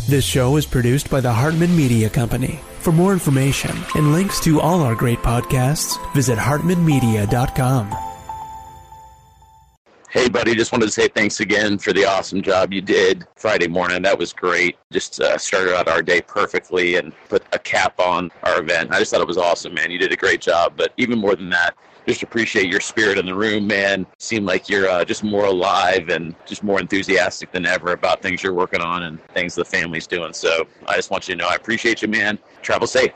This show is produced by the Hartman Media Company. For more information and links to all our great podcasts, visit hartmanmedia.com. Hey, buddy, just wanted to say thanks again for the awesome job you did Friday morning. That was great. Just started out our day perfectly and put a cap on our event. I just thought it was awesome, man. You did a great job. But even more than that, just appreciate your spirit in the room, man. Seemed like you're just more alive and just more enthusiastic than ever about things you're working on and things the family's doing. So I just want you to know I appreciate you, man. Travel safe.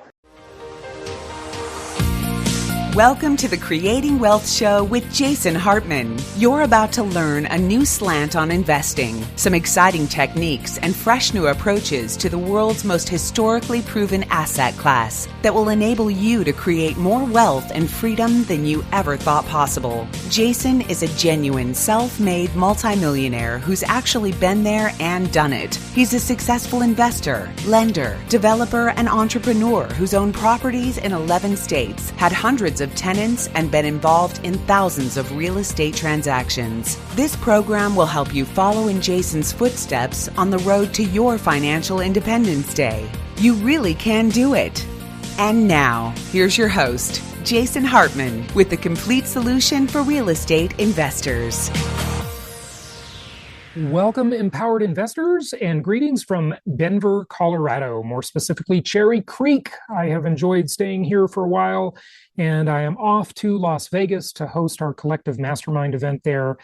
Welcome to the Creating Wealth Show with Jason Hartman. You're about to learn a new slant on investing, some exciting techniques, and fresh new approaches to the world's most historically proven asset class that will enable you to create more wealth and freedom than you ever thought possible. Jason is a genuine self-made multimillionaire who's actually been there and done it. He's a successful investor, lender, developer, and entrepreneur who's owned properties in 11 states, had hundreds of tenants, and been involved in thousands of real estate transactions. This program will help you follow in Jason's footsteps on the road to your financial independence day. You really can do it. And now, here's your host, Jason Hartman, with the complete solution for real estate investors. Welcome, empowered investors, and greetings from Denver, Colorado, more specifically Cherry Creek. I have enjoyed staying here for a while, and I am off to Las Vegas to host our collective mastermind event there,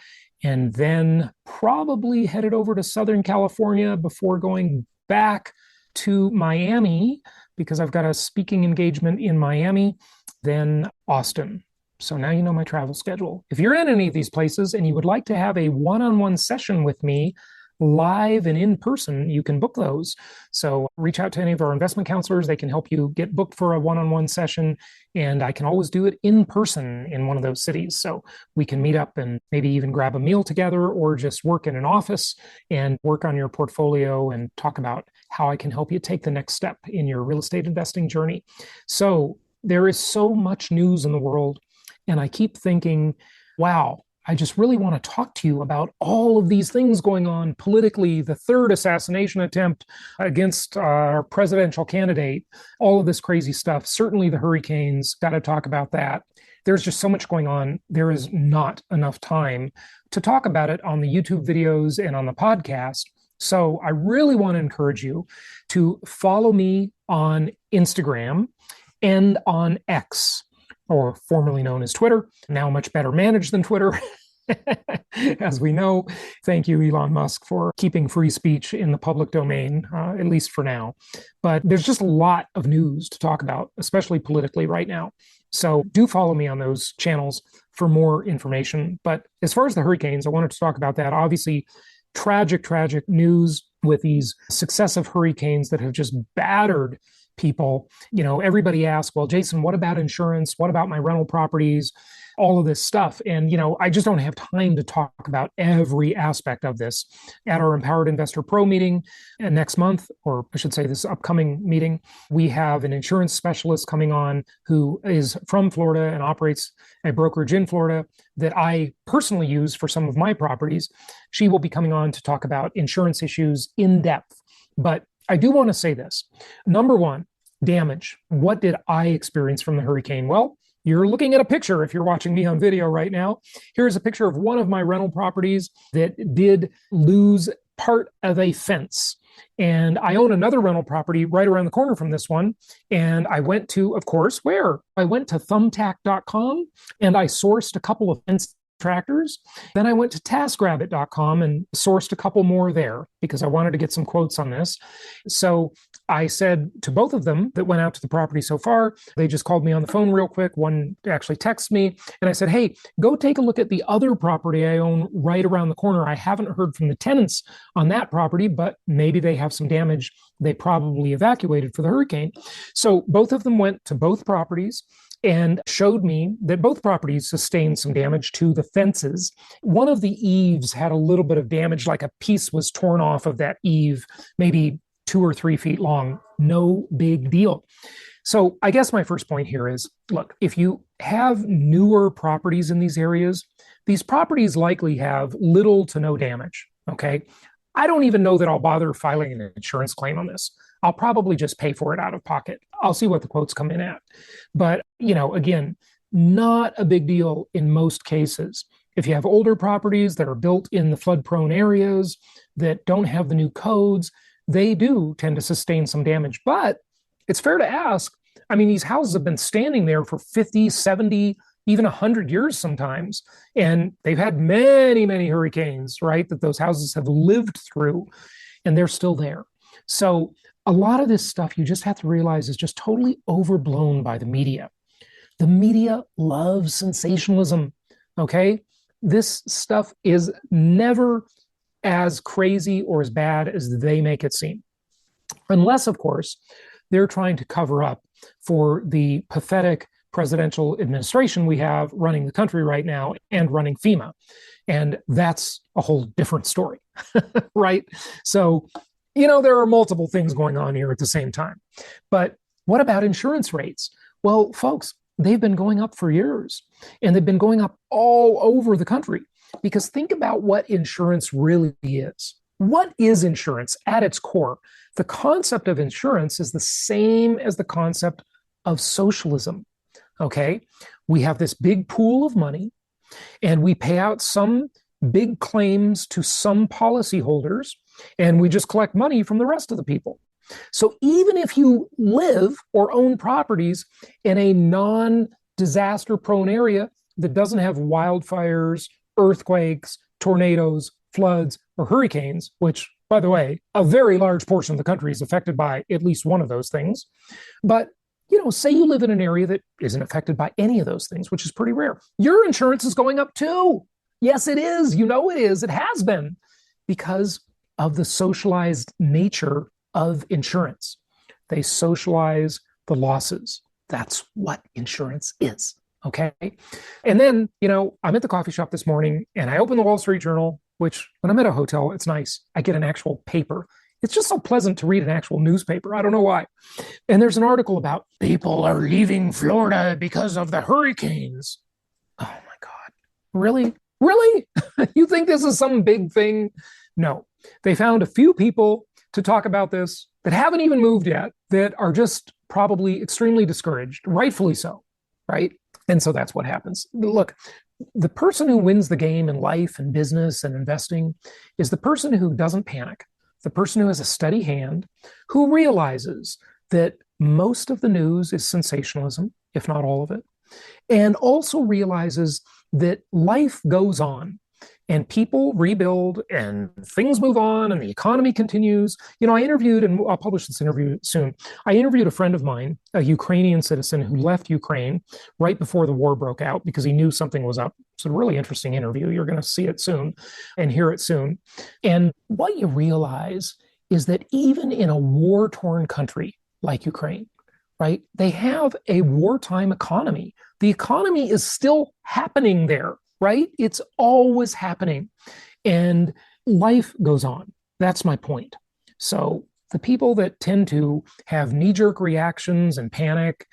and then probably headed over to Southern California before going back to Miami, because I've got a speaking engagement in Miami, then Austin. So now you know my travel schedule. If you're in any of these places and you would like to have a one-on-one session with me, live and in person, you can book those. So reach out to any of our investment counselors. They can help you get booked for a one-on-one session. And I can always do it in person in one of those cities. So we can meet up and maybe even grab a meal together or just work in an office and work on your portfolio and talk about how I can help you take the next step in your real estate investing journey. So there is so much news in the world. And I keep thinking, wow, I just really want to talk to you about all of these things going on politically, the third assassination attempt against our presidential candidate, all of this crazy stuff. Certainly the hurricanes, got to talk about that. There's just so much going on. There is not enough time to talk about it on the YouTube videos and on the podcast. So I really want to encourage you to follow me on Instagram and on X, or formerly known as Twitter, now much better managed than Twitter. As we know, thank you, Elon Musk, for keeping free speech in the public domain, at least for now. But there's just a lot of news to talk about, especially politically right now. So do follow me on those channels for more information. But as far as the hurricanes, I wanted to talk about that. Obviously, tragic news with these successive hurricanes that have just battered people. You know, everybody asks, well, Jason, what about insurance? What about my rental properties? All of this stuff. And, you know, I just don't have time to talk about every aspect of this. At our Empowered Investor Pro meeting next month, or I should say this upcoming meeting, we have an insurance specialist coming on who is from Florida and operates a brokerage in Florida that I personally use for some of my properties. She will be coming on to talk about insurance issues in depth. But I do want to say this. Number one, damage. What did I experience from the hurricane? Well, you're looking at a picture if you're watching me on video right now. Here's a picture of one of my rental properties that did lose part of a fence. And I own another rental property right around the corner from this one. And I went to, of course, where? I went to thumbtack.com and I sourced a couple of fence tractors. Then I went to taskrabbit.com and sourced a couple more there because I wanted to get some quotes on this. So I said to both of them that went out to the property so far, they just called me on the phone real quick. One actually texted me and I said, hey, go take a look at the other property I own right around the corner. I haven't heard from the tenants on that property, but maybe they have some damage. They probably evacuated for the hurricane. So both of them went to both properties and showed me that both properties sustained some damage to the fences. One of the eaves had a little bit of damage, like a piece was torn off of that eave, maybe 2 or 3 feet long. No big deal. So I guess my first point here is, look, if you have newer properties in these areas, these properties likely have little to no damage, okay? I don't even know that I'll bother filing an insurance claim on this. I'll probably just pay for it out of pocket. I'll see what the quotes come in at. But, again, not a big deal in most cases. If you have older properties that are built in the flood-prone areas that don't have the new codes, they do tend to sustain some damage. But it's fair to ask, I mean, these houses have been standing there for 50, 70, even 100 years sometimes. And they've had many, many hurricanes, right, that those houses have lived through, and they're still there. So a lot of this stuff you just have to realize is just totally overblown by the media. The media loves sensationalism, okay? This stuff is never as crazy or as bad as they make it seem. Unless, of course, they're trying to cover up for the pathetic presidential administration we have running the country right now and running FEMA. And that's a whole different story, right? So, there are multiple things going on here at the same time. But what about insurance rates? Well, folks, they've been going up for years, and they've been going up all over the country. Because think about what insurance really is. What is insurance at its core? The concept of insurance is the same as the concept of socialism. Okay, we have this big pool of money, and we pay out some big claims to some policyholders, and we just collect money from the rest of the people. So even if you live or own properties in a non-disaster prone area that doesn't have wildfires, earthquakes, tornadoes, floods, or hurricanes, which, by the way, a very large portion of the country is affected by at least one of those things. But say you live in an area that isn't affected by any of those things, which is pretty rare. Your insurance is going up too. Yes, it is. It is. It has been, because of the socialized nature of insurance. They socialize the losses. That's what insurance is. Okay. And then, I'm at the coffee shop this morning and I open the Wall Street Journal, which when I'm at a hotel, it's nice. I get an actual paper. It's just so pleasant to read an actual newspaper. I don't know why. And there's an article about people are leaving Florida because of the hurricanes. Oh my God. Really? Really? You think this is some big thing? No. They found a few people to talk about this that haven't even moved yet, that are just probably extremely discouraged, rightfully so, right? And so that's what happens. Look, the person who wins the game in life and business and investing is the person who doesn't panic, the person who has a steady hand, who realizes that most of the news is sensationalism, if not all of it, and also realizes that life goes on and people rebuild and things move on and the economy continues. I interviewed, and I'll publish this interview soon, I interviewed a friend of mine, a Ukrainian citizen who left Ukraine right before the war broke out because he knew something was up. It's a really interesting interview. You're going to see it soon and hear it soon. And what you realize is that even in a war-torn country like Ukraine, right, they have a wartime economy. The economy is still happening there, right? It's always happening. And life goes on. That's my point. So the people that tend to have knee-jerk reactions and panic,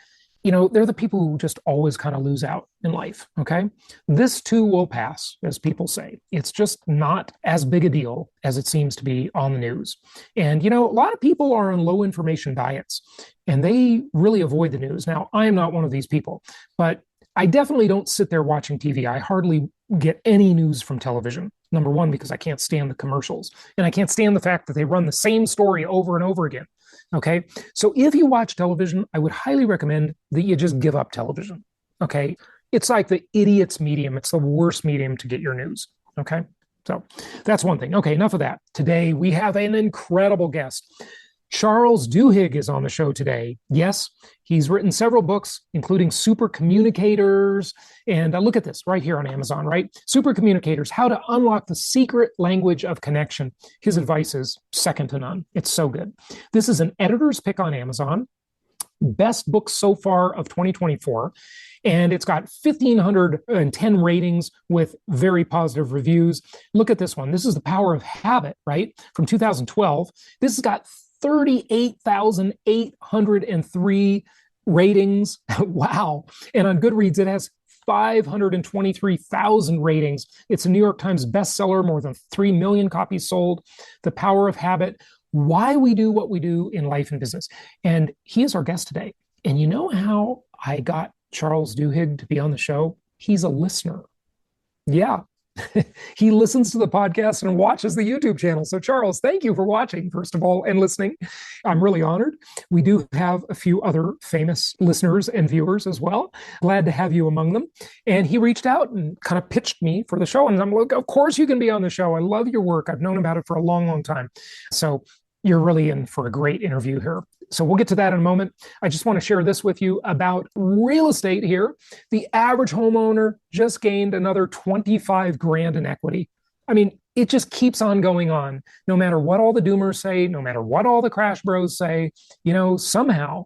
they're the people who just always kind of lose out in life, okay? This too will pass, as people say. It's just not as big a deal as it seems to be on the news. And, a lot of people are on low information diets, and they really avoid the news. Now, I am not one of these people, but I definitely don't sit there watching TV. I hardly get any news from television. Number one, because I can't stand the commercials, and I can't stand the fact that they run the same story over and over again. Okay. So if you watch television, I would highly recommend that you just give up television. Okay. It's like the idiot's medium. It's the worst medium to get your news. Okay. So that's one thing. Okay. Enough of that. Today we have an incredible guest. Charles Duhigg is on the show today. Yes, he's written several books, including Super Communicators. And look at this right here on Amazon, right? Super Communicators, How to Unlock the Secret Language of Connection. His advice is second to none. It's so good. This is an editor's pick on Amazon. Best book so far of 2024. And it's got 1,510 ratings with very positive reviews. Look at this one. This is The Power of Habit, right? From 2012. This has got 38,803 ratings. Wow. And on Goodreads, it has 523,000 ratings. It's a New York Times bestseller, more than 3 million copies sold. The Power of Habit, Why We Do What We Do in Life and Business. And he is our guest today. And you know how I got Charles Duhigg to be on the show? He's a listener. Yeah. He listens to the podcast and watches the YouTube channel. So Charles, thank you for watching, first of all, and listening. I'm really honored. We do have a few other famous listeners and viewers as well. Glad to have you among them. And he reached out and kind of pitched me for the show. And I'm like, of course you can be on the show. I love your work. I've known about it for a long, long time. So you're really in for a great interview here. So we'll get to that in a moment. I just want to share this with you about real estate here. The average homeowner just gained another 25 grand in equity. I mean, it just keeps on going on. No matter what all the doomers say, no matter what all the crash bros say, somehow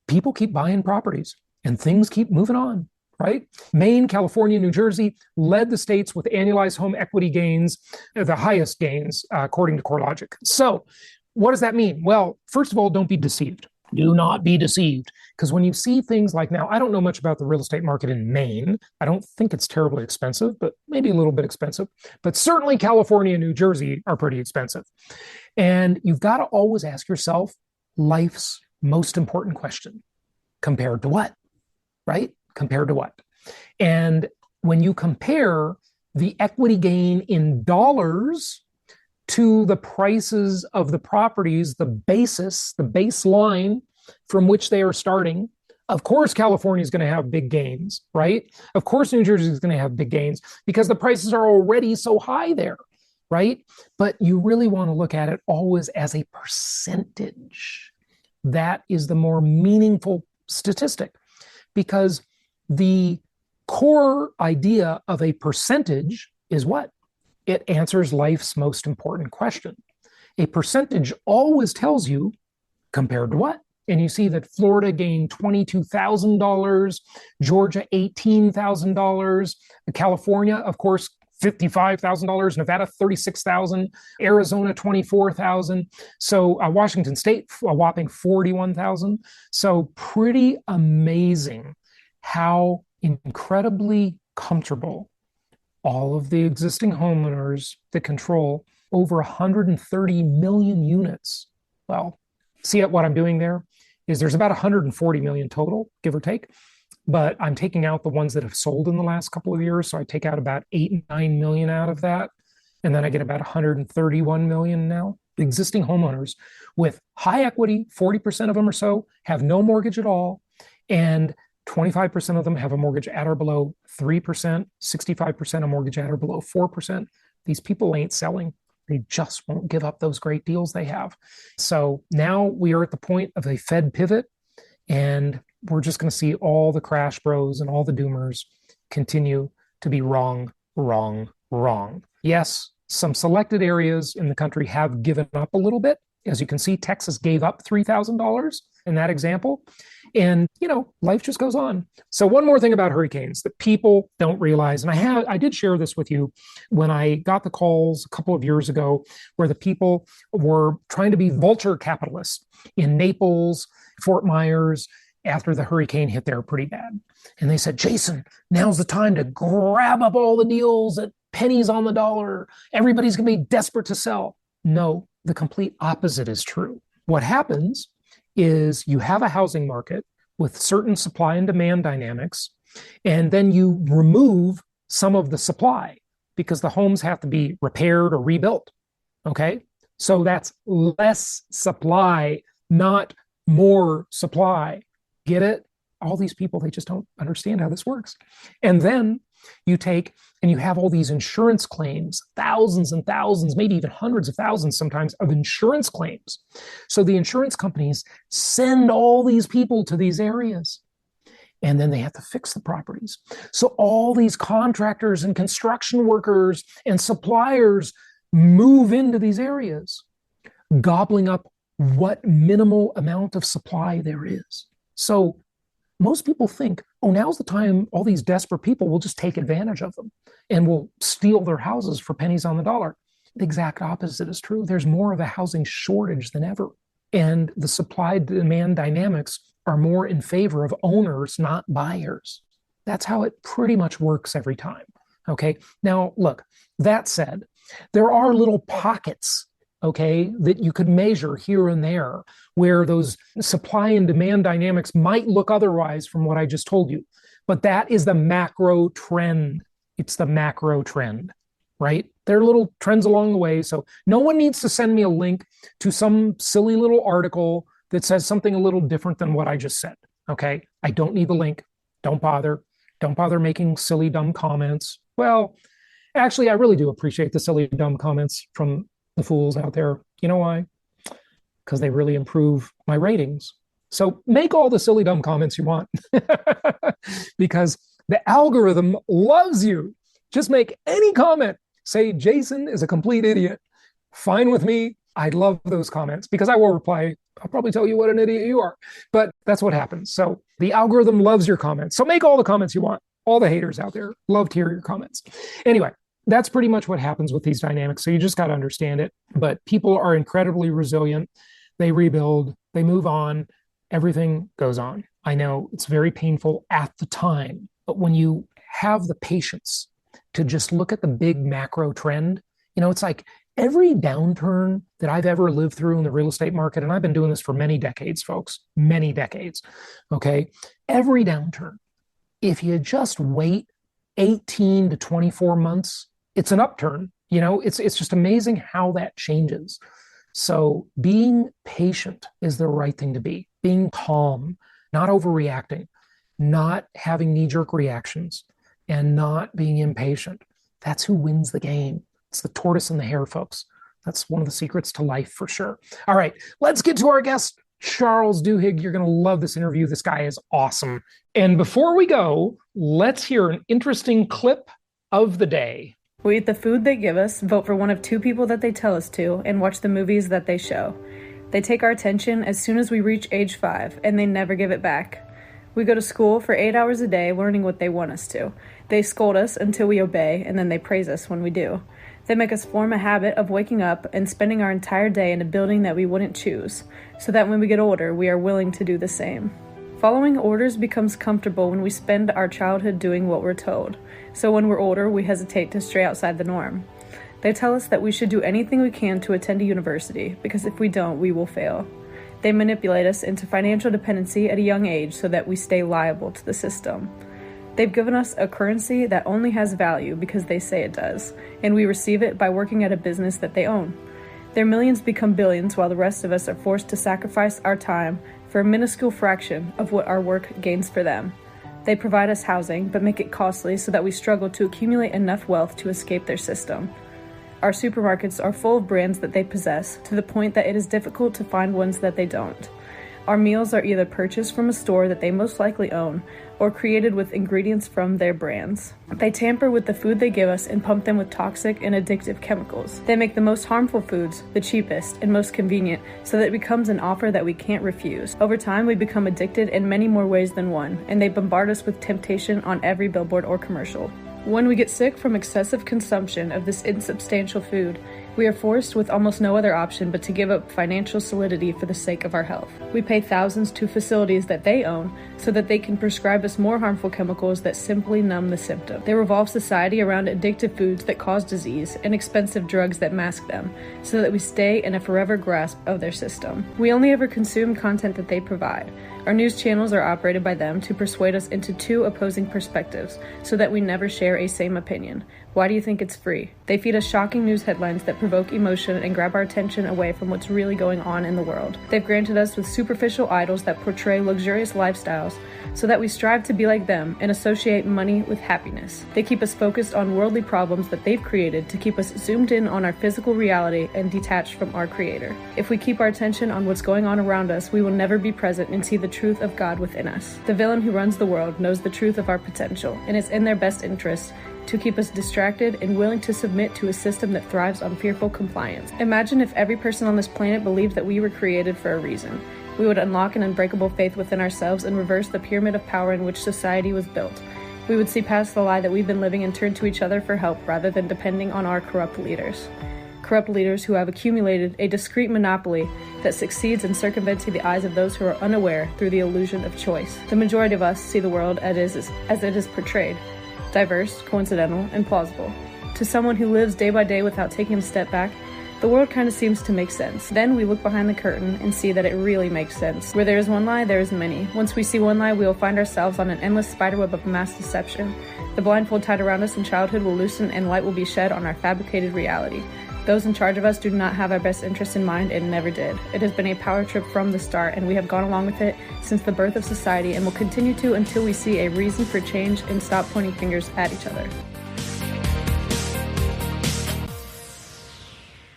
people keep buying properties and things keep moving on, right? Maine, California, New Jersey led the states with annualized home equity gains, the highest gains, according to CoreLogic. So what does that mean? Well, first of all, don't be deceived. Do not be deceived. Because when you see things like now, I don't know much about the real estate market in Maine. I don't think it's terribly expensive, but maybe a little bit expensive. But certainly California and New Jersey are pretty expensive. And you've got to always ask yourself life's most important question. Compared to what? Right? Compared to what? And when you compare the equity gain in dollars to the prices of the properties, the basis, the baseline from which they are starting, of course, California is going to have big gains, right? Of course, New Jersey is going to have big gains because the prices are already so high there, right? But you really want to look at it always as a percentage. That is the more meaningful statistic because the core idea of a percentage is what? It answers life's most important question. A percentage always tells you compared to what? And you see that Florida gained $22,000, Georgia $18,000, California, of course, $55,000, Nevada $36,000, Arizona $24,000. So Washington State, a whopping $41,000. So pretty amazing how incredibly comfortable all of the existing homeowners that control over 130 million units. Well, see what I'm doing there is there's about 140 million total, give or take, but I'm taking out the ones that have sold in the last couple of years. So I take out about 8-9 million out of that. And then I get about 131 million now. Existing homeowners with high equity, 40% of them or so have no mortgage at all. And 25% of them have a mortgage at or below 3%, 65% a mortgage at or below 4%. These people ain't selling. They just won't give up those great deals they have. So now we are at the point of a Fed pivot, and we're just going to see all the crash bros and all the doomers continue to be wrong, wrong, wrong. Yes, some selected areas in the country have given up a little bit. As you can see, Texas gave up $3,000 in that example. And, life just goes on. So one more thing about hurricanes that people don't realize, and I did share this with you when I got the calls a couple of years ago where the people were trying to be vulture capitalists in Naples, Fort Myers, after the hurricane hit there pretty bad. And they said, Jason, now's the time to grab up all the deals at pennies on the dollar. Everybody's going to be desperate to sell. No, the complete opposite is true. What happens is you have a housing market with certain supply and demand dynamics, and then you remove some of the supply because the homes have to be repaired or rebuilt, okay? So that's less supply, not more supply. Get it? All these people, they just don't understand how this works. And then you take and you have all these insurance claims, thousands and thousands, maybe even hundreds of thousands sometimes of insurance claims. So the insurance companies send all these people to these areas, and then they have to fix the properties. So all these contractors and construction workers and suppliers move into these areas, gobbling up what minimal amount of supply there is. So most people think, oh, now's the time all these desperate people will just take advantage of them and will steal their houses for pennies on the dollar. The exact opposite is true. There's more of a housing shortage than ever. And the supply-demand dynamics are more in favor of owners, not buyers. That's how it pretty much works every time. Okay. Now, look, that said, there are little pockets, okay, that you could measure here and there where those supply and demand dynamics might look otherwise from what I just told you. But that is the macro trend. It's the macro trend, right? There are little trends along the way. So no one needs to send me a link to some silly little article that says something a little different than what I just said. Okay. I don't need the link. Don't bother. Don't bother making silly, dumb comments. Well, actually, I really do appreciate the silly, dumb comments from the fools out there. You know why? Because they really improve my ratings. So make all the silly, dumb comments you want because the algorithm loves you. Just make any comment. Say Jason is a complete idiot. Fine with me. I love those comments because I will reply. I'll probably tell you what an idiot you are, but that's what happens. So the algorithm loves your comments. So make all the comments you want. All the haters out there love to hear your comments. Anyway, that's pretty much what happens with these dynamics. So you just got to understand it. But people are incredibly resilient. They rebuild, they move on, everything goes on. I know it's very painful at the time, but when you have the patience to just look at the big macro trend, it's like every downturn that I've ever lived through in the real estate market, and I've been doing this for many decades, folks, many decades, okay? Every downturn, if you just wait 18 to 24 months, it's an upturn. It's just amazing how that changes. So being patient is the right thing to be. Being calm, not overreacting, not having knee-jerk reactions, and not being impatient. That's who wins the game. It's the tortoise and the hare, folks. That's one of the secrets to life for sure. All right, let's get to our guest, Charles Duhigg. You're going to love this interview. This guy is awesome. And before we go, let's hear an interesting clip of the day. We eat the food they give us, vote for one of two people that they tell us to, and watch the movies that they show. They take our attention as soon as we reach age 5, and they never give it back. We go to school for 8 hours a day learning what they want us to. They scold us until we obey, and then they praise us when we do. They make us form a habit of waking up and spending our entire day in a building that we wouldn't choose, so that when we get older, we are willing to do the same. Following orders becomes comfortable when we spend our childhood doing what we're told, so when we're older, we hesitate to stray outside the norm. They tell us that we should do anything we can to attend a university, because if we don't, we will fail. They manipulate us into financial dependency at a young age so that we stay liable to the system. They've given us a currency that only has value because they say it does, and we receive it by working at a business that they own. Their millions become billions while the rest of us are forced to sacrifice our time for a minuscule fraction of what our work gains for them. They provide us housing, but make it costly so that we struggle to accumulate enough wealth to escape their system. Our supermarkets are full of brands that they possess, to the point that it is difficult to find ones that they don't. Our meals are either purchased from a store that they most likely own, or created with ingredients from their brands. They tamper with the food they give us and pump them with toxic and addictive chemicals. They make the most harmful foods the cheapest and most convenient, so that it becomes an offer that we can't refuse. Over time, we become addicted in many more ways than one, and they bombard us with temptation on every billboard or commercial. When we get sick from excessive consumption of this insubstantial food, we are forced with almost no other option but to give up financial solidity for the sake of our health. We pay thousands to facilities that they own so that they can prescribe us more harmful chemicals that simply numb the symptom. They revolve society around addictive foods that cause disease and expensive drugs that mask them, so that we stay in a forever grasp of their system. We only ever consume content that they provide. Our news channels are operated by them to persuade us into two opposing perspectives, so that we never share a same opinion. Why do you think it's free? They feed us shocking news headlines that provoke emotion and grab our attention away from what's really going on in the world. They've granted us with superficial idols that portray luxurious lifestyles, so that we strive to be like them and associate money with happiness. They keep us focused on worldly problems that they've created to keep us zoomed in on our physical reality and detached from our Creator. If we keep our attention on what's going on around us, we will never be present and see the truth of God within us. The villain who runs the world knows the truth of our potential, and it's in their best interest to keep us distracted and willing to submit to a system that thrives on fearful compliance. Imagine if every person on this planet believed that we were created for a reason. We would unlock an unbreakable faith within ourselves and reverse the pyramid of power in which society was built. We would see past the lie that we've been living and turn to each other for help rather than depending on our corrupt leaders. corrupt leaders who have accumulated a discrete monopoly that succeeds in circumventing the eyes of those who are unaware through the illusion of choice. The majority of us see the world as it is portrayed, diverse, coincidental, and plausible. To someone who lives day by day without taking a step back, the world kind of seems to make sense. Then we look behind the curtain and see that it really makes sense. Where there is one lie, there is many. Once we see one lie, we will find ourselves on an endless spiderweb of mass deception. The blindfold tied around us in childhood will loosen and light will be shed on our fabricated reality. Those in charge of us do not have our best interests in mind and never did. It has been a power trip from the start, and we have gone along with it since the birth of society and will continue to until we see a reason for change and stop pointing fingers at each other.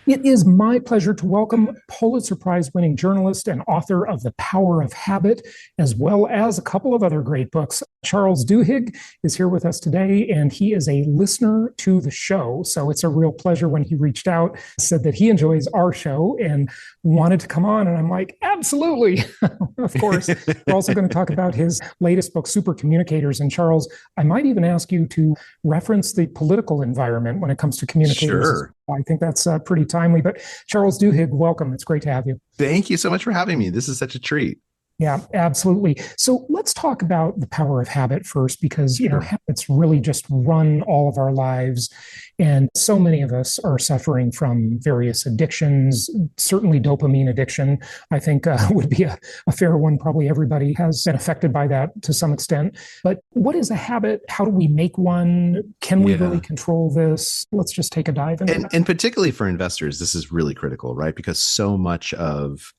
It is my pleasure to welcome Pulitzer Prize-winning journalist and author of The Power of Habit, as well as a couple of other great books. Charles Duhigg is here with us today, and he is a listener to the show. So it's a real pleasure when he reached out, said that he enjoys our show and wanted to come on. And I'm like, absolutely. Of course. We're also going to talk about his latest book, Super Communicators. And Charles, I might even ask you to reference the political environment when it comes to communicators. Sure. I think that's pretty timely. But Charles Duhigg, welcome. It's great to have you. Thank you so much for having me. This is such a treat. Yeah, absolutely. So let's talk about the power of habit first, because, habits really just run all of our lives. And so many of us are suffering from various addictions. Certainly dopamine addiction, I think, would be a fair one. Probably everybody has been affected by that to some extent. But what is a habit? How do we make one? Can we really control this? Let's just take a dive into that. And particularly for investors, this is really critical, right? Because so much of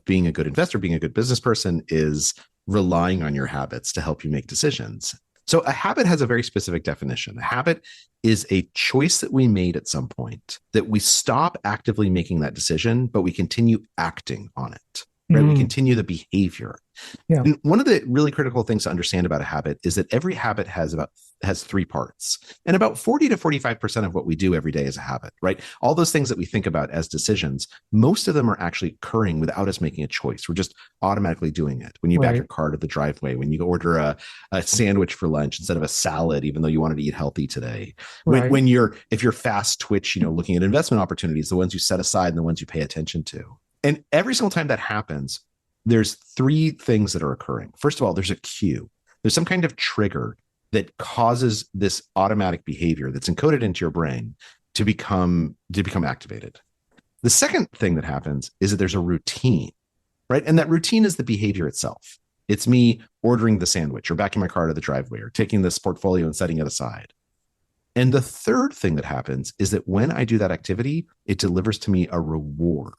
being a good investor, being a good business person is relying on your habits to help you make decisions. So a habit has a very specific definition. A habit is a choice that we made at some point that we stop actively making that decision, but we continue acting on it. Right? We continue the behavior. Yeah. And one of the really critical things to understand about a habit is that every habit has three parts, and about 40 to 45% of what we do every day is a habit, right? All those things that we think about as decisions, most of them are actually occurring without us making a choice. We're just automatically doing it. When you back your car to the driveway, when you order a sandwich for lunch instead of a salad, even though you wanted to eat healthy today, if you're fast twitch, looking at investment opportunities, the ones you set aside and the ones you pay attention to. And every single time that happens, there's three things that are occurring. First of all, there's a cue. There's some kind of trigger that causes this automatic behavior that's encoded into your brain to become activated. The second thing that happens is that there's a routine, right? And that routine is the behavior itself. It's me ordering the sandwich or backing my car to the driveway or taking this portfolio and setting it aside. And the third thing that happens is that when I do that activity, it delivers to me a reward.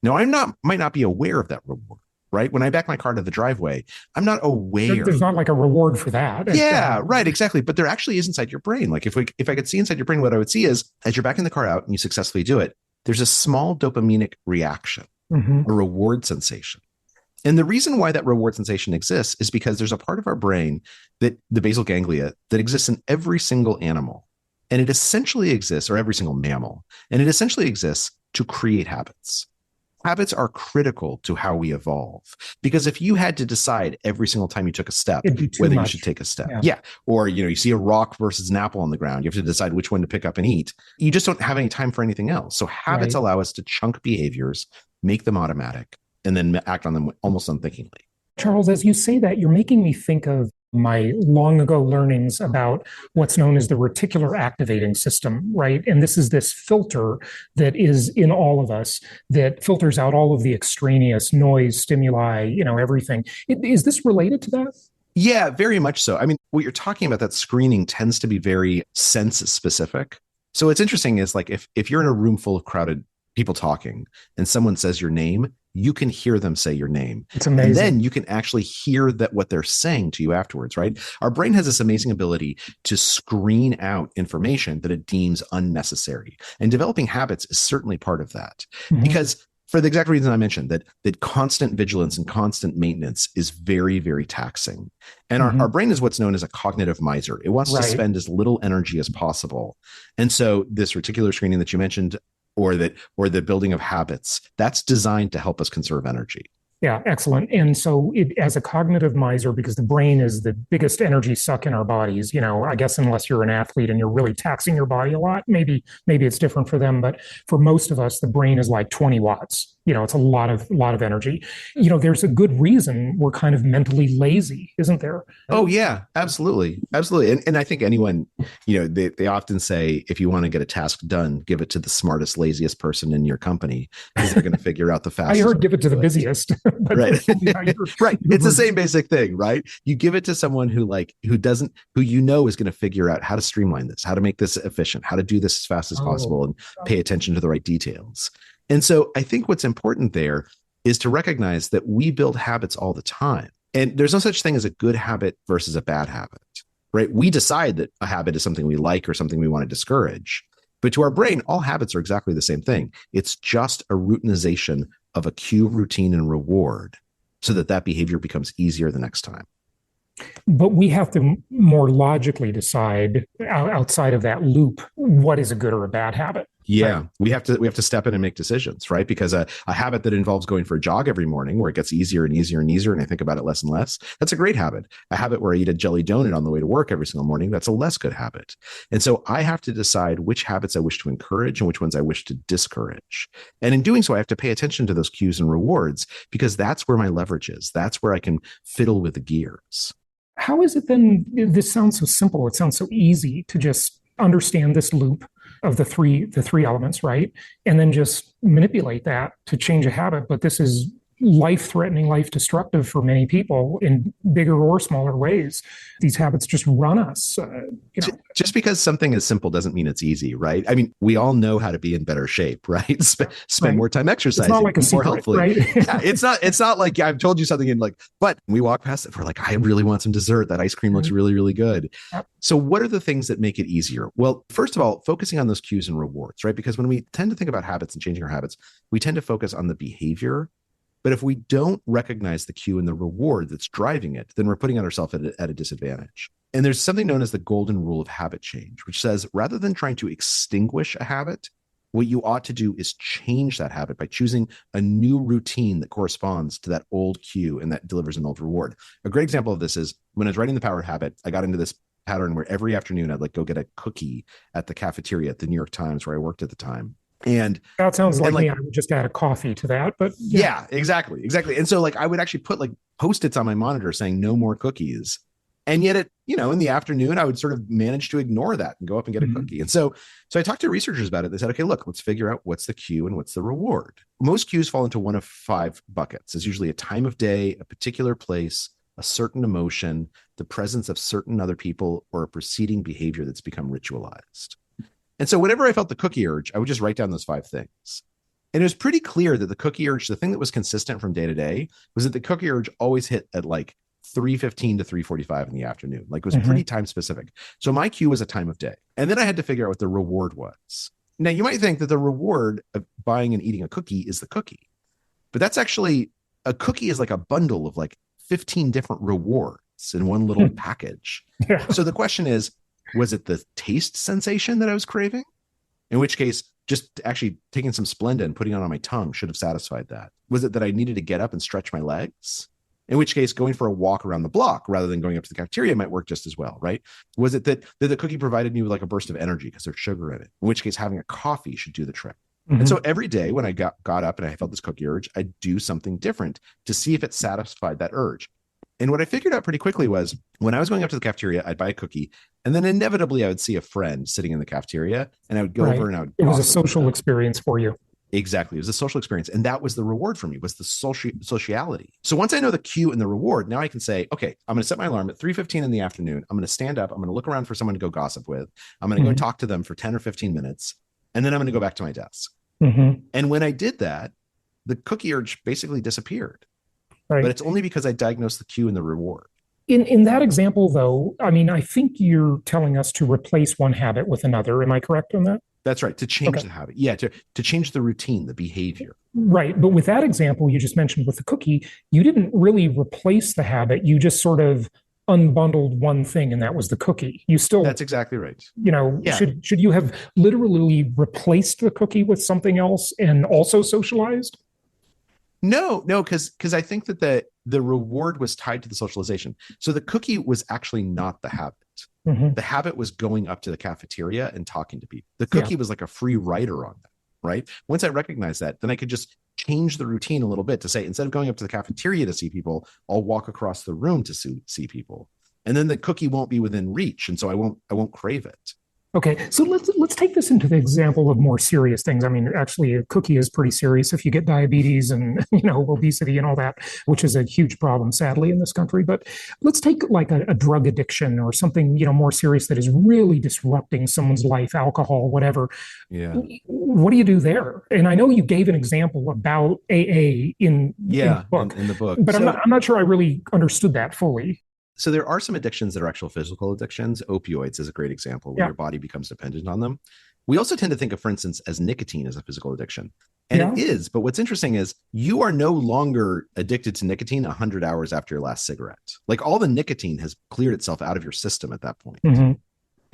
Now, might not be aware of that reward, right? When I back my car to the driveway, I'm not aware. There's not like a reward for that. Yeah, right, exactly. But there actually is inside your brain. Like if I could see inside your brain, what I would see is as you're backing the car out and you successfully do it, there's a small dopaminic reaction, a reward sensation. And the reason why that reward sensation exists is because there's a part of our brain, that the basal ganglia, that exists in every single animal. And it essentially exists, or every single mammal, and it essentially exists to create habits. Habits are critical to how we evolve, because if you had to decide every single time you took a step whether you should take a step, or you see a rock versus an apple on the ground, you have to decide which one to pick up and eat. You just don't have any time for anything else. So habits allow us to chunk behaviors, make them automatic, and then act on them almost unthinkingly. Charles, as you say that, you're making me think of my long ago learnings about what's known as the reticular activating system, right? And this is this filter that is in all of us that filters out all of the extraneous noise, stimuli, everything. Is this related to that? Yeah, very much so. I mean, what you're talking about, that screening tends to be very sense specific. So what's interesting is like if you're in a room full of crowded people talking and someone says your name, you can hear them say your name. It's amazing. And then you can actually hear that what they're saying to you afterwards, right? Our brain has this amazing ability to screen out information that it deems unnecessary. And developing habits is certainly part of that. Because for the exact reason I mentioned, that constant vigilance and constant maintenance is very, very taxing. And our brain is what's known as a cognitive miser. It wants to spend as little energy as possible. And so this reticular screening that you mentioned, or the building of habits, that's designed to help us conserve energy. Yeah, excellent. And so as a cognitive miser, because the brain is the biggest energy suck in our bodies, I guess unless you're an athlete and you're really taxing your body a lot, maybe it's different for them. But for most of us, the brain is like 20 watts. It's a lot of energy. There's a good reason we're kind of mentally lazy, isn't there? Oh yeah, absolutely. Absolutely. And I think anyone, they often say, if you want to get a task done, give it to the smartest, laziest person in your company, because they're going to figure out the fastest. I heard give it to the busiest. Right. Right. It's the same basic thing, right? You give it to someone who is going to figure out how to streamline this, how to make this efficient, how to do this as fast as possible, and pay attention to the right details. And so I think what's important there is to recognize that we build habits all the time. And there's no such thing as a good habit versus a bad habit, right? We decide that a habit is something we like or something we want to discourage. But to our brain, all habits are exactly the same thing. It's just a routinization of a cue, routine, and reward so that behavior becomes easier the next time. But we have to more logically decide outside of that loop what is a good or a bad habit. Yeah, right? we have to step in and make decisions, right? Because a habit that involves going for a jog every morning, where it gets easier and easier and easier, and I think about it less and less, that's a great habit. A habit where I eat a jelly donut on the way to work every single morning, that's a less good habit. And so I have to decide which habits I wish to encourage and which ones I wish to discourage. And in doing so, I have to pay attention to those cues and rewards, because that's where my leverage is. That's where I can fiddle with the gears. How is it then? This sounds so simple. It sounds so easy to just understand this loop of the three elements, right? And then just manipulate that to change a habit. But this is life-threatening, life-destructive for many people in bigger or smaller ways. These habits just run us. Just because something is simple doesn't mean it's easy, right? I mean, we all know how to be in better shape, right? Spend more time exercising, it's not like a secret, more healthfully. Right? Yeah, it's not like I've told you something and but we walk past it, we're like, I really want some dessert. That ice cream looks really, really good. Yep. So what are the things that make it easier? Well, first of all, focusing on those cues and rewards, right? Because when we tend to think about habits and changing our habits, we tend to focus on the behavior. But if we don't recognize the cue and the reward that's driving it, then we're putting ourselves at a disadvantage. And there's something known as the golden rule of habit change, which says rather than trying to extinguish a habit, what you ought to do is change that habit by choosing a new routine that corresponds to that old cue and that delivers an old reward. A great example of this is when I was writing The Power Habit, I got into this pattern where every afternoon I'd go get a cookie at the cafeteria at the New York Times where I worked at the time. And that sounds like me. I would just add a coffee to that, but yeah, exactly. And so I would actually put Post-its on my monitor saying no more cookies. And yet in the afternoon, I would sort of manage to ignore that and go up and get a cookie. And so I talked to researchers about it. They said, okay, look, let's figure out what's the cue and what's the reward. Most cues fall into one of 5 buckets. It's usually a time of day, a particular place, a certain emotion, the presence of certain other people, or a preceding behavior that's become ritualized. And so whenever I felt the cookie urge, I would just write down those 5 things. And it was pretty clear that the cookie urge, the thing that was consistent from day to day, was that the cookie urge always hit at 3:15 to 3:45 in the afternoon. It was pretty time specific. So my cue was a time of day. And then I had to figure out what the reward was. Now, you might think that the reward of buying and eating a cookie is the cookie. But that's actually, a cookie is like a bundle of 15 different rewards in one little package. Yeah. So the question is, was it the taste sensation that I was craving? In which case, just actually taking some Splenda and putting it on my tongue should have satisfied that. Was it that I needed to get up and stretch my legs? In which case, going for a walk around the block rather than going up to the cafeteria might work just as well, right? Was it that the cookie provided me with a burst of energy because there's sugar in it? In which case, having a coffee should do the trick. And so every day when I got up and I felt this cookie urge, I'd do something different to see if it satisfied that urge. And what I figured out pretty quickly was when I was going up to the cafeteria, I'd buy a cookie, and then inevitably I would see a friend sitting in the cafeteria, and I would go over and I would. It was a social experience for you. Exactly. It was a social experience. And that was the reward for me, was the sociality. So once I know the cue and the reward, now I can say, okay, I'm going to set my alarm at 3:15 in the afternoon. I'm going to stand up. I'm going to look around for someone to go gossip with. I'm going to go talk to them for 10 or 15 minutes. And then I'm going to go back to my desk. And when I did that, the cookie urge basically disappeared. Right. But it's only because I diagnosed the cue and the reward. In that example, though, I mean, I think you're telling us to replace one habit with another. Am I correct on that? That's right. To change the habit. Yeah. To change the routine, the behavior. Right. But with that example you just mentioned with the cookie, you didn't really replace the habit. You just sort of unbundled one thing, and that was the cookie. You still. That's exactly right. Should you have literally replaced the cookie with something else and also socialized? No, because I think that the reward was tied to the socialization. So the cookie was actually not the habit. Mm-hmm. The habit was going up to the cafeteria and talking to people. The cookie was like a free rider on that, right? Once I recognized that, then I could just change the routine a little bit to say, instead of going up to the cafeteria to see people, I'll walk across the room to see people. And then the cookie won't be within reach. And so I won't crave it. Okay, so let's take this into the example of more serious things. I mean, actually, a cookie is pretty serious if you get diabetes and obesity and all that, which is a huge problem, sadly, in this country. But let's take like a drug addiction or something more serious that is really disrupting someone's life, alcohol, whatever. Yeah. What do you do there? And I know you gave an example about AA in the book, in the book, but I'm not sure I really understood that fully. So there are some addictions that are actual physical addictions. Opioids is a great example where your body becomes dependent on them. We also tend to think of, for instance, as nicotine as a physical addiction. And it is. But what's interesting is you are no longer addicted to nicotine 100 hours after your last cigarette. Like all the nicotine has cleared itself out of your system at that point. Mm-hmm.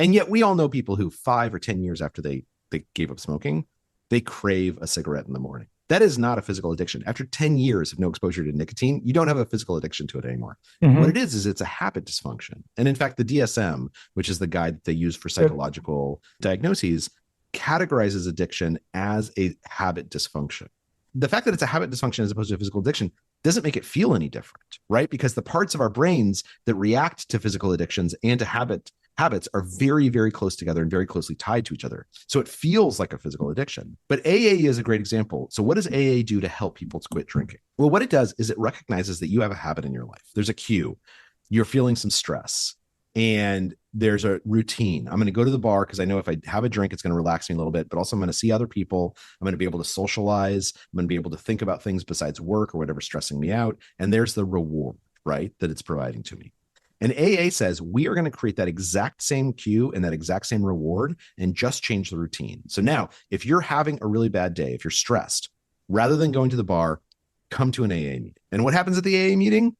And yet we all know people who 5 or 10 years after they gave up smoking, they crave a cigarette in the morning. That is not a physical addiction. After 10 years of no exposure to nicotine, you don't have a physical addiction to it anymore. Mm-hmm. What it is it's a habit dysfunction. And in fact, the DSM, which is the guide that they use for psychological diagnoses, categorizes addiction as a habit dysfunction. The fact that it's a habit dysfunction as opposed to a physical addiction doesn't make it feel any different, right? Because the parts of our brains that react to physical addictions and to habits are very, very close together and very closely tied to each other. So it feels like a physical addiction. But AA is a great example. So what does AA do to help people to quit drinking? Well, what it does is it recognizes that you have a habit in your life. There's a cue. You're feeling some stress. And there's a routine. I'm going to go to the bar because I know if I have a drink, it's going to relax me a little bit, but also I'm going to see other people. I'm going to be able to socialize. I'm going to be able to think about things besides work or whatever's stressing me out. And there's the reward, right, that it's providing to me. And AA says we are going to create that exact same cue and that exact same reward and just change the routine. So now, if you're having a really bad day, if you're stressed, rather than going to the bar, come to an AA meeting. And what happens at the AA meeting?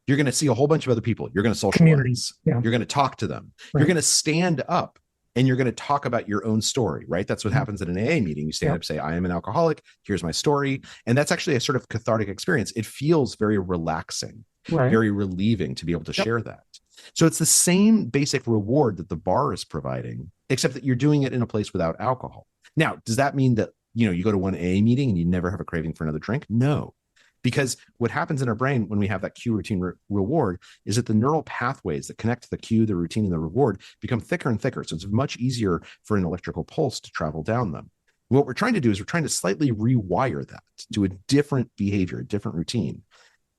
You're going to see a whole bunch of other people. You're going to socialize. You're going to talk to them. Right. You're going to stand up and you're going to talk about your own story, right? That's what happens at an AA meeting. You stand up, say, I am an alcoholic. Here's my story. And that's actually a sort of cathartic experience. It feels very relaxing. Right. Very relieving to be able to share that. So it's the same basic reward that the bar is providing, except that you're doing it in a place without alcohol. Now, does that mean that, you go to one AA meeting and you never have a craving for another drink? No, because what happens in our brain when we have that cue, routine, reward is that the neural pathways that connect the cue, the routine, and the reward become thicker and thicker. So it's much easier for an electrical pulse to travel down them. What we're trying to do is we're trying to slightly rewire that to a different behavior, a different routine.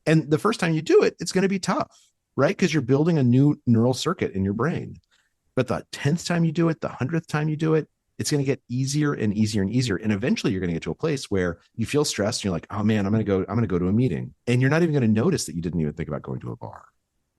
And the first time you do it, it's going to be tough, right? Because you're building a new neural circuit in your brain. But the 10th time you do it, the 100th time you do it, it's going to get easier and easier and easier. And eventually you're going to get to a place where you feel stressed. And you're like, oh man, I'm going to go to a meeting. And you're not even going to notice that you didn't even think about going to a bar.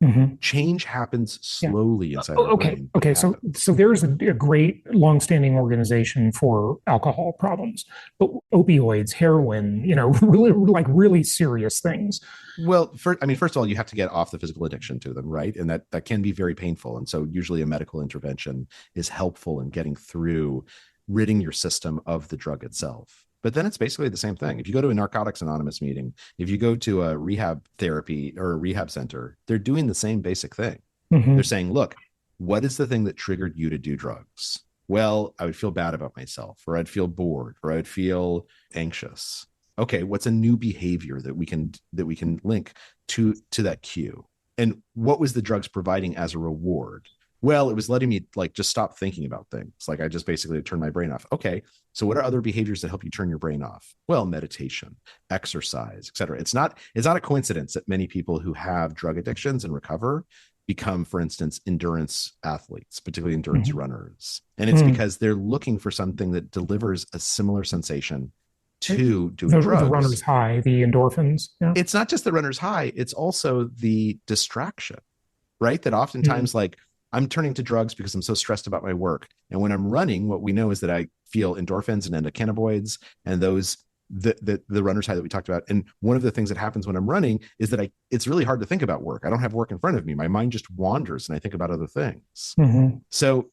Mm-hmm. Change happens slowly inside our brain. Okay. So there's a great longstanding organization for alcohol problems, but opioids, heroin, really serious things. Well, first of all, you have to get off the physical addiction to them, right? And that can be very painful. And so usually a medical intervention is helpful in getting through ridding your system of the drug itself. But then it's basically the same thing. If you go to a Narcotics Anonymous meeting, if you go to a rehab therapy or a rehab center, they're doing the same basic thing. Mm-hmm. They're saying, look, what is the thing that triggered you to do drugs? Well, I would feel bad about myself, or I'd feel bored, or I'd feel anxious. Okay, what's a new behavior that we can link to that cue? And what was the drugs providing as a reward? Well, it was letting me just stop thinking about things. I just basically turned my brain off. Okay, so what are other behaviors that help you turn your brain off? Well, meditation, exercise, et cetera. It's not a coincidence that many people who have drug addictions and recover become, for instance, endurance athletes, particularly endurance runners. And it's because they're looking for something that delivers a similar sensation to doing drugs. The runner's high, the endorphins. Yeah. It's not just the runner's high. It's also the distraction, right? That oftentimes I'm turning to drugs because I'm so stressed about my work. And when I'm running, what we know is that I feel endorphins and endocannabinoids and those, the runner's high that we talked about. And one of the things that happens when I'm running is that it's really hard to think about work. I don't have work in front of me. My mind just wanders and I think about other things. Mm-hmm. So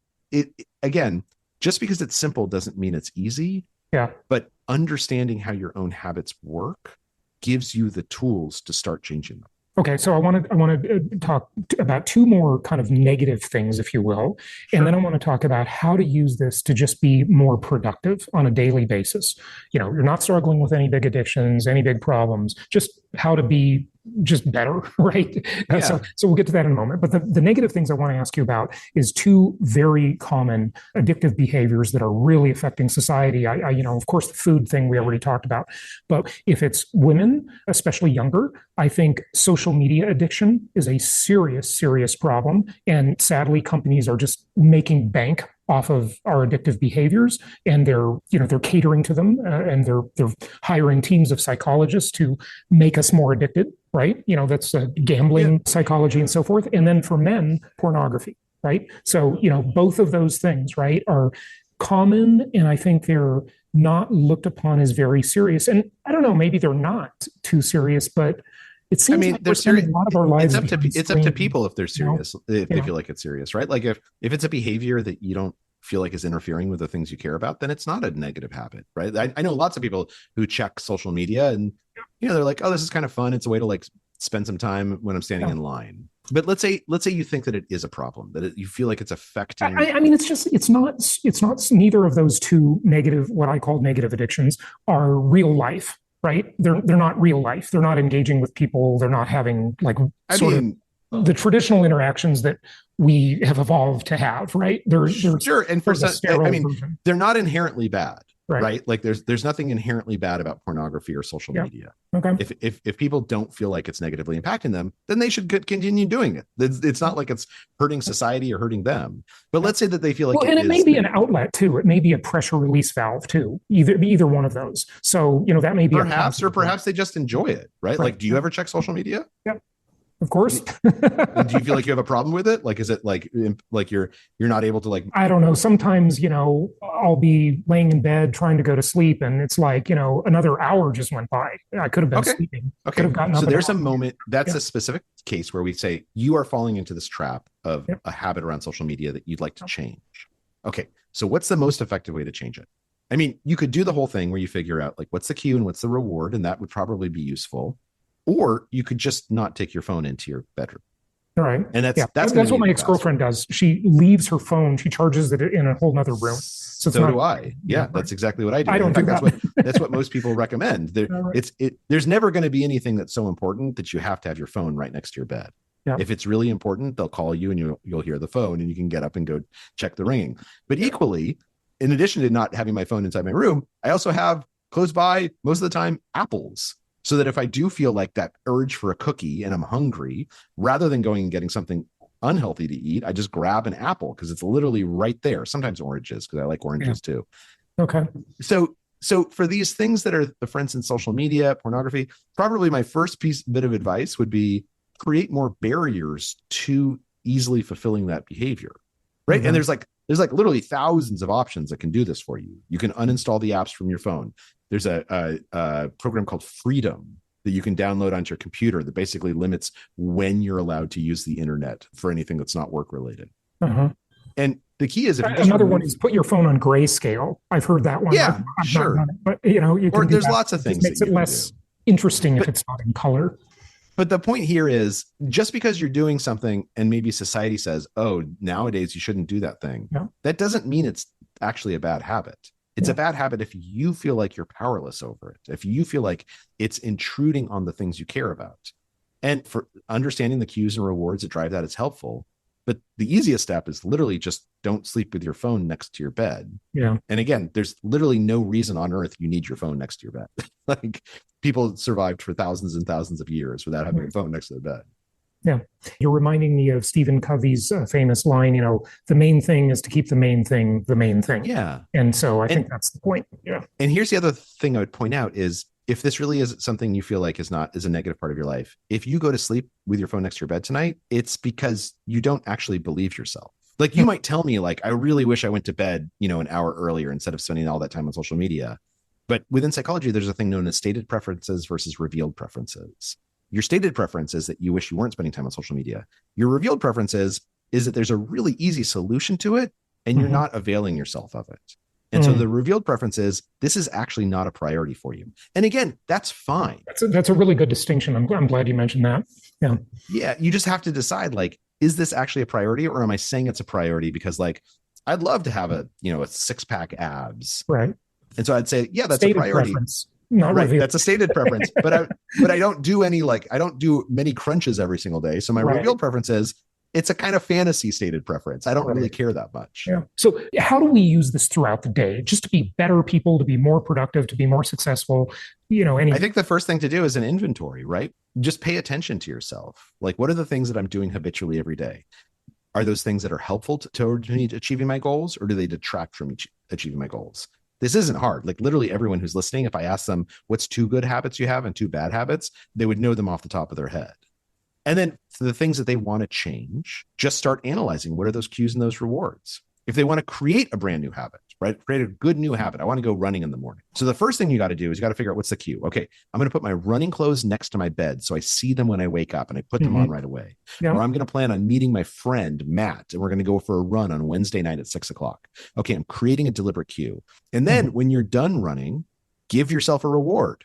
again, just because it's simple doesn't mean it's easy. Yeah. But understanding how your own habits work gives you the tools to start changing them. Okay, so I want to talk about two more kind of negative things, if you will, and then I want to talk about how to use this to just be more productive on a daily basis. You're not struggling with any big addictions, any big problems, just how to be just better, right? Yeah. So we'll get to that in a moment. But the negative things I want to ask you about is two very common addictive behaviors that are really affecting society. Of course, the food thing we already talked about. But if it's women, especially younger, I think social media addiction is a serious, serious problem. And sadly, companies are just making bank off of our addictive behaviors, and they're catering to them, and they're hiring teams of psychologists to make us more addicted, right? That's gambling psychology and so forth. And then for men, pornography, right? So both of those things, right, are common, and I think they're not looked upon as very serious. And I don't know, maybe they're not too serious, but it seems like they're serious. A lot of our lives. It's up to people if they're serious, if they feel like it's serious, right? Like if it's a behavior that you don't feel like is interfering with the things you care about, then it's not a negative habit, right? I know lots of people who check social media and they're like, oh, this is kind of fun. It's a way to like spend some time when I'm standing in line. But let's say you think that it is a problem, that you feel like it's affecting. I mean, it's not neither of those two negative, what I call negative addictions, are real life. Right? They're not real life. They're not engaging with people. They're not having of the traditional interactions that we have evolved to have. Right? Sure. And for some, they're not inherently bad. Right? Like there's nothing inherently bad about pornography or social media. Okay. If people don't feel like it's negatively impacting them, then they should continue doing it. It's not like it's hurting society or hurting them. But let's say that they feel like it may be an outlet too. It may be a pressure release valve too. Either one of those. So that may be perhaps they just enjoy it. Right? Like, do you ever check social media? Yeah. Of course. Do you feel like you have a problem with it? Like, is it like you're not able to I don't know. Sometimes, I'll be laying in bed trying to go to sleep, and it's like, another hour just went by. I could have been sleeping. Okay. Could have gotten up. So there's a moment. That's a specific case where we say you are falling into this trap of a habit around social media that you'd like to change. Okay. So what's the most effective way to change it? I mean, you could do the whole thing where you figure out like what's the cue and what's the reward, and that would probably be useful. Or you could just not take your phone into your bedroom. All right. And that's what my ex-girlfriend does. She leaves her phone. She charges it in a whole nother room. So do I. Yeah, that's exactly what I do. I don't do that. That's what most people recommend. There's never going to be anything that's so important that you have to have your phone right next to your bed. Yeah. If it's really important, they'll call you and you'll hear the phone and you can get up and go check the ringing. But equally, in addition to not having my phone inside my room, I also have close by most of the time apples. So that if I do feel like that urge for a cookie and I'm hungry, rather than going and getting something unhealthy to eat, I just grab an apple because it's literally right there. Sometimes oranges, because I like oranges too. Okay. So for these things that are, for instance, social media, pornography, probably my first bit of advice would be create more barriers to easily fulfilling that behavior. Right. Mm-hmm. And there's like literally thousands of options that can do this for you. You can uninstall the apps from your phone. There's a program called Freedom that you can download onto your computer that basically limits when you're allowed to use the internet for anything that's not work related. Uh-huh. And the key is another one is put your phone on grayscale. I've heard that one. Yeah, I've sure. Not done it, but you can. Or there's lots of things. It makes it less interesting if it's not in color. But the point here is just because you're doing something and maybe society says, oh, nowadays you shouldn't do that thing. Yeah. That doesn't mean it's actually a bad habit. It's a bad habit if you feel like you're powerless over it, if you feel like it's intruding on the things you care about. And for understanding the cues and rewards that drive that is helpful. But the easiest step is literally just don't sleep with your phone next to your bed. Yeah. And again, there's literally no reason on earth you need your phone next to your bed. Like people survived for thousands and thousands of years without having a phone next to their bed. Yeah. You're reminding me of Stephen Covey's famous line, the main thing is to keep the main thing the main thing. Yeah. And so I think that's the point. Yeah. And here's the other thing I would point out is if this really is something you feel like is a negative part of your life, if you go to sleep with your phone next to your bed tonight, it's because you don't actually believe yourself. Like you might tell me like, I really wish I went to bed, an hour earlier instead of spending all that time on social media. But within psychology, there's a thing known as stated preferences versus revealed preferences. Your stated preference is that you wish you weren't spending time on social media. Your revealed preference is that there's a really easy solution to it and you're not availing yourself of it. And so the revealed preference is this is actually not a priority for you. And again, that's fine. That's a really good distinction. I'm glad you mentioned that. Yeah. Yeah. You just have to decide, like, is this actually a priority, or am I saying it's a priority because, like, I'd love to have a 6-pack abs. Right. And so I'd say, yeah, that's Stated a priority. Preference. Not right. revealed. That's a stated preference, but I don't do I don't do many crunches every single day. So my revealed preference is it's a kind of fantasy stated preference. I don't really care that much. Yeah. So how do we use this throughout the day just to be better people, to be more productive, to be more successful? I think the first thing to do is an inventory, right? Just pay attention to yourself. Like, what are the things that I'm doing habitually every day? Are those things that are helpful towards me achieving my goals, or do they detract from achieving my goals? This isn't hard. Like, literally everyone who's listening, if I ask them what's 2 good habits you have and 2 bad habits, they would know them off the top of their head. And then for the things that they want to change, just start analyzing what are those cues and those rewards. If they want to create a brand new habit, right? Create a good new habit. I want to go running in the morning. So the first thing you got to do is you got to figure out what's the cue. Okay, I'm going to put my running clothes next to my bed so I see them when I wake up and I put them on right away. Yeah. Or I'm going to plan on meeting my friend, Matt, and we're going to go for a run on Wednesday night at 6:00. Okay, I'm creating a deliberate cue. And then when you're done running, give yourself a reward.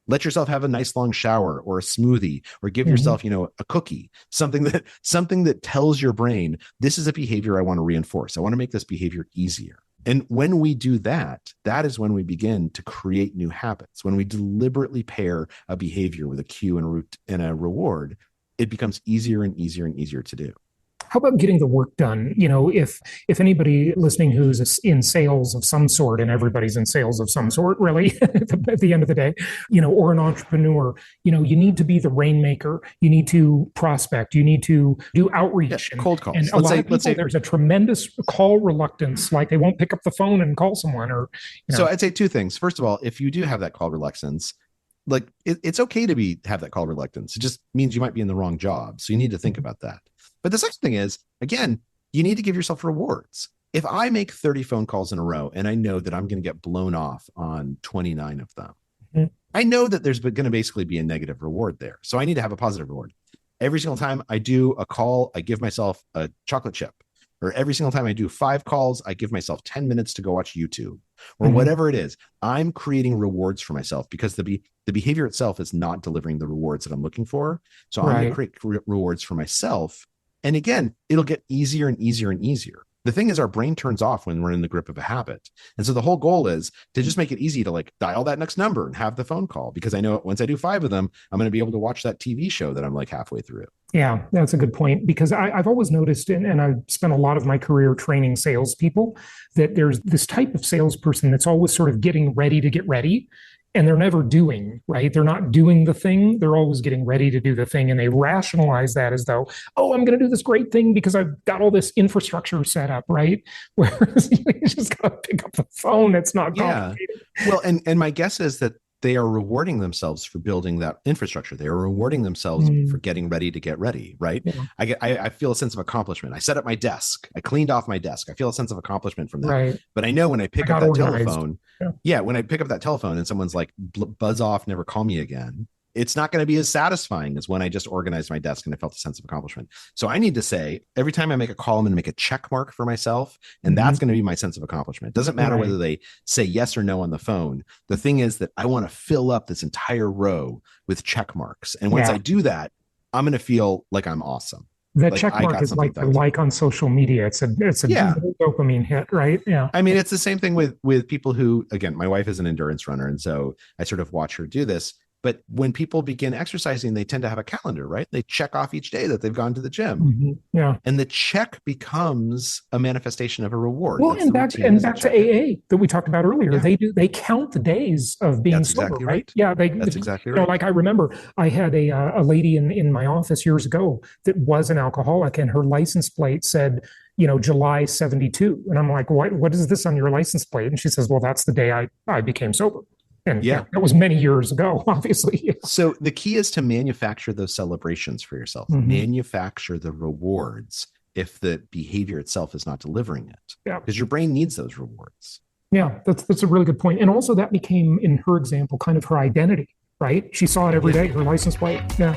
Let yourself have a nice long shower or a smoothie, or give yourself, a cookie, something that tells your brain, this is a behavior I want to reinforce. I want to make this behavior easier. And when we do that, that is when we begin to create new habits. When we deliberately pair a behavior with a cue and a reward, it becomes easier and easier and easier to do. How about getting the work done? If anybody listening who's in sales of some sort, and everybody's in sales of some sort, really, at the end of the day, or an entrepreneur, you need to be the rainmaker. You need to prospect. You need to do outreach. Cold calls. And let's say there's a tremendous call reluctance, like they won't pick up the phone and call someone. So I'd say 2 things. First of all, if you do have that call reluctance, like it's okay to have that call reluctance. It just means you might be in the wrong job. So you need to think about that. But the second thing is, again, you need to give yourself rewards. If I make 30 phone calls in a row and I know that I'm going to get blown off on 29 of them, I know that there's going to basically be a negative reward there. So I need to have a positive reward. Every single time I do a call, I give myself a chocolate chip. Or every single time I do 5 calls, I give myself 10 minutes to go watch YouTube, or whatever it is. I'm creating rewards for myself because the behavior itself is not delivering the rewards that I'm looking for. So I'm going to create rewards for myself. And again, it'll get easier and easier and easier. The thing is, our brain turns off when we're in the grip of a habit. And so the whole goal is to just make it easy to dial that next number and have the phone call, because I know once I do 5 of them, I'm going to be able to watch that TV show that I'm halfway through. Yeah, that's a good point, because I've always noticed, and I've spent a lot of my career training salespeople, that there's this type of salesperson that's always sort of getting ready to get ready. And they're never doing, right? They're not doing the thing. They're always getting ready to do the thing. And they rationalize that as though, I'm going to do this great thing because I've got all this infrastructure set up, right? Whereas you just got to pick up the phone. It's not complicated. Well, and my guess is that they are rewarding themselves for building that infrastructure. They are rewarding themselves for getting ready to get ready, right? Yeah. I feel a sense of accomplishment. I set up my desk. I cleaned off my desk. I feel a sense of accomplishment from that. Right. But I know when I pick up that telephone, when I pick up that telephone and someone's like, buzz off, never call me again, it's not going to be as satisfying as when I just organized my desk and I felt a sense of accomplishment. So I need to say, every time I make a call, I'm going to make a check mark for myself. And that's going to be my sense of accomplishment. It doesn't matter whether they say yes or no on the phone. The thing is that I want to fill up this entire row with check marks. And once I do that, I'm going to feel like I'm awesome. That check mark is like the like on social media. It's a dopamine hit, right? Yeah. I mean, it's the same thing with people who, again, my wife is an endurance runner. And so I sort of watch her do this. But when people begin exercising, they tend to have a calendar, right? They check off each day that they've gone to the gym. Yeah. And the check becomes a manifestation of a reward. Well, and back to AA that we talked about earlier. Yeah. They count the days of being sober, exactly right? Yeah, that's exactly right. Like I remember I had a lady in my office years ago that was an alcoholic, and her license plate said, July 72. And I'm like, what is this on your license plate? And she says, well, that's the day I became sober. And that was many years ago, obviously. So the key is to manufacture those celebrations for yourself, manufacture the rewards if the behavior itself is not delivering it. Yeah. Because your brain needs those rewards. Yeah, that's a really good point. And also that became, in her example, kind of her identity, right? She saw it every day, her license plate. Yeah.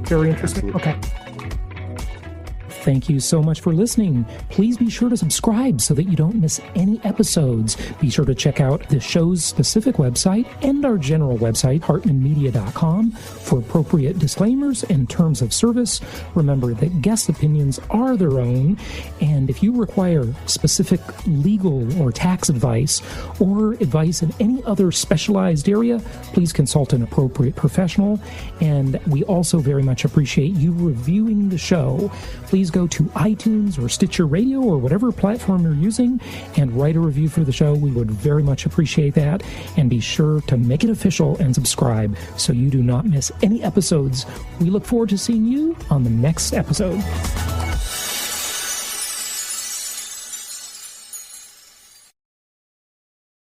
Very interesting. Absolutely. Okay. Thank you so much for listening. Please be sure to subscribe so that you don't miss any episodes. Be sure to check out the show's specific website and our general website, hartmanmedia.com, for appropriate disclaimers and terms of service. Remember that guest opinions are their own, and if you require specific legal or tax advice or advice in any other specialized area, please consult an appropriate professional. And we also very much appreciate you reviewing the show. Please go to iTunes or Stitcher Radio or whatever platform you're using and write a review for the show. We would very much appreciate that. And be sure to make it official and subscribe so you do not miss any episodes. We look forward to seeing you on the next episode.